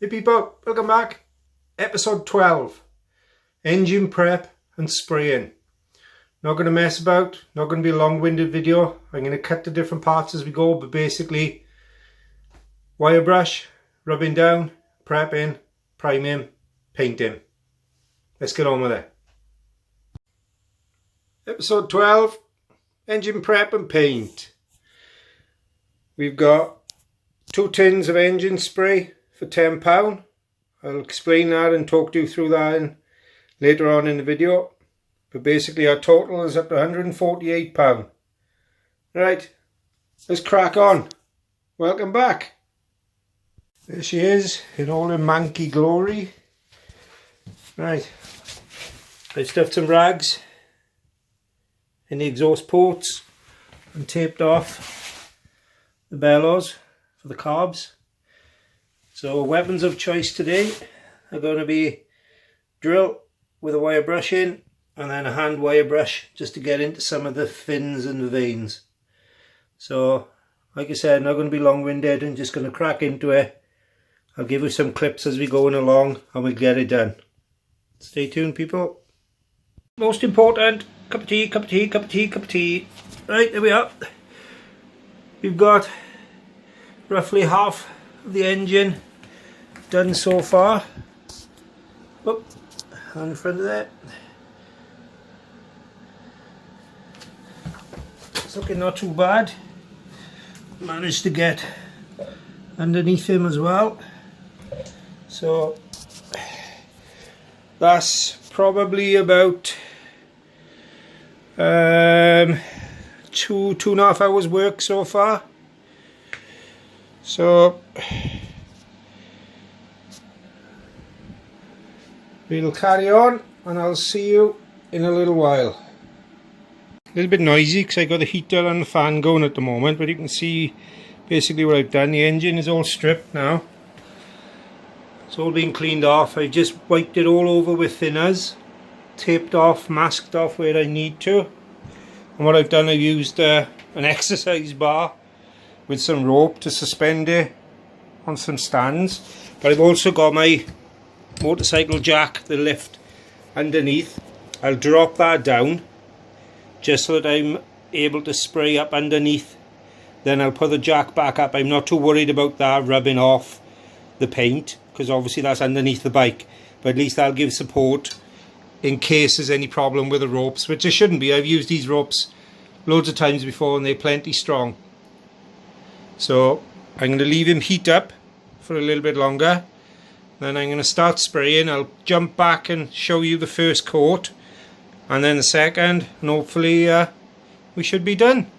Hey people, welcome back. Episode 12. Engine prep and spraying. Not going to mess about, not going to be a long-winded video. I'm going to cut the different parts as we go, but basically wire brush, rubbing down, prepping, priming, painting. Let's get on with it. Episode 12. Engine prep and paint. We've got 2 tins of engine spray for £10. I'll explain that and talk to you through that later on in the video. But basically our total is up to £148. Right, let's crack on. Welcome back. There she is in all her manky glory. Right, I've stuffed some rags in the exhaust ports and taped off the bellows for the carbs. So weapons of choice today are going to be drill with a wire brush in, and then a hand wire brush just to get into some of the fins and the veins. So like I said, not going to be long-winded, and just going to crack into it. I'll give you some clips as we go along and we'll get it done. Stay tuned people. Most important, cup of tea, cup of tea, cup of tea, cup of tea. Right, there we are. We've got roughly half of the engine done so far. Oh, on in front of that. It's looking not too bad. Managed to get underneath him as well. So that's probably about 2.5 hours work so far. So we'll carry on and I'll see you in a little while. A little bit noisy because I got the heater and the fan going at the moment, but you can see basically what I've done. The engine is all stripped now. It's all been cleaned off. I just wiped it all over with thinners, taped off, masked off where I need to. And what I've done, I've used an exercise bar with some rope to suspend it on some stands. But I've also got my motorcycle jack, the lift underneath. I'll drop that down just so that I'm able to spray up underneath. Then I'll put the jack back up. I'm not too worried about that rubbing off the paint, because obviously that's underneath the bike, but at least I'll give support in case there's any problem with the ropes, which there shouldn't be. I've used these ropes loads of times before and they're plenty strong. So I'm going to leave him heat up for a little bit longer, then I'm going to start spraying. I'll jump back and show you the first coat and then the second, and hopefully we should be done.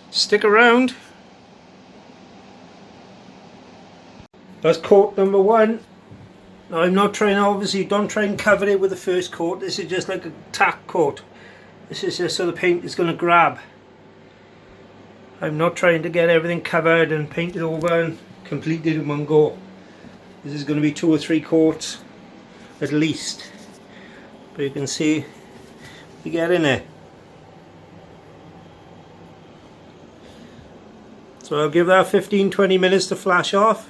Stick around. That's coat number 1. Now I'm not trying, obviously don't try and cover it with the first coat. This is just like a tack coat. This is just so the paint is going to grab. I'm not trying to get everything covered and painted over and completed in one go. This is going to be 2 or 3 coats at least. But you can see we get in there. So I'll give that 15-20 minutes to flash off.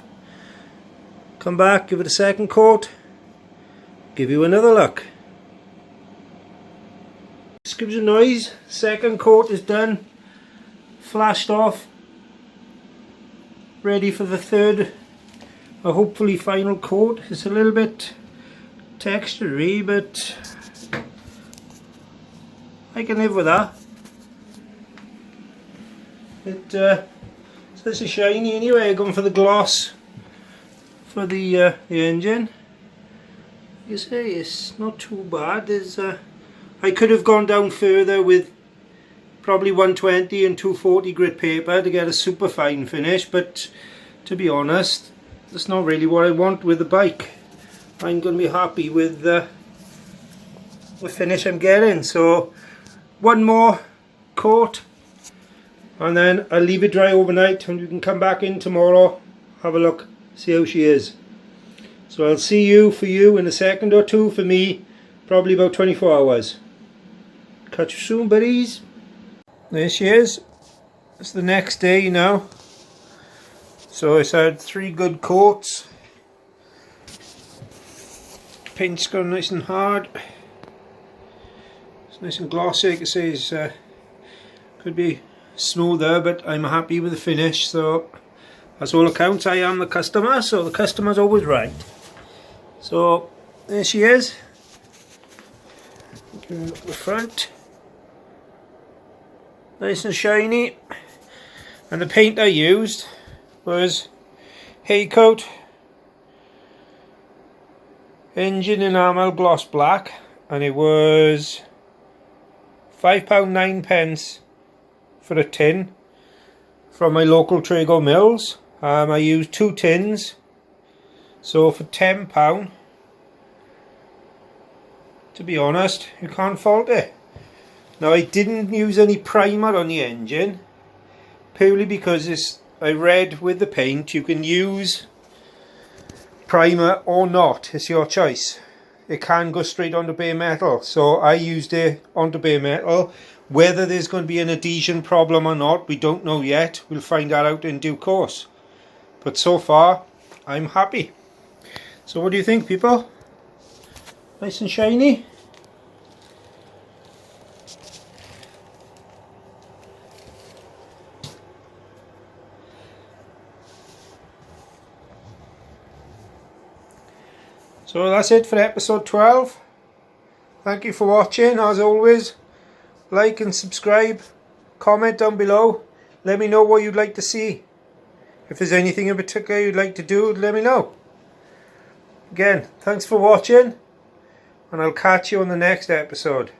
Come back, give it a second coat, give you another look. Just gives a noise. Second coat is done, flashed off, ready for the third, or hopefully final coat. It's a little bit textury, but I can live with that. So this is shiny anyway. Going for the gloss for the engine. You say it's not too bad. There's I could have gone down further with probably 120 and 240 grit paper to get a super fine finish, but to be honest, that's not really what I want with the bike. I'm going to be happy with the finish I'm getting. So one more coat and then I'll leave it dry overnight and you can come back in tomorrow, have a look, see how she is. So I'll see you in a second or two. For me, probably about 24 hours. Catch you soon, buddies. There she is. It's the next day now. So it's had 3 good coats. paint's gone nice and hard. It's nice and glossy. Like I say, it's, could be smoother, but I'm happy with the finish. So, as all accounts, I am the customer, so the customer's always right. So, there she is. Look at the front. Nice and shiny. And the paint I used was Haycoat Engine Enamel Gloss Black, and it was £5.09 for a tin from my local Trago Mills. I used 2 tins, so for £10, to be honest, you can't fault it. Now, I didn't use any primer on the engine, purely because I read with the paint you can use primer or not, it's your choice. It can go straight onto bare metal, so I used it onto bare metal. Whether there's going to be an adhesion problem or not, we don't know yet. We'll find that out in due course. But so far, I'm happy. So what do you think, people? Nice and shiny? So that's it for episode 12. Thank you for watching. As always, like and subscribe. Comment down below. Let me know what you'd like to see. If there's anything in particular you'd like to do, let me know. Again, thanks for watching, and I'll catch you on the next episode.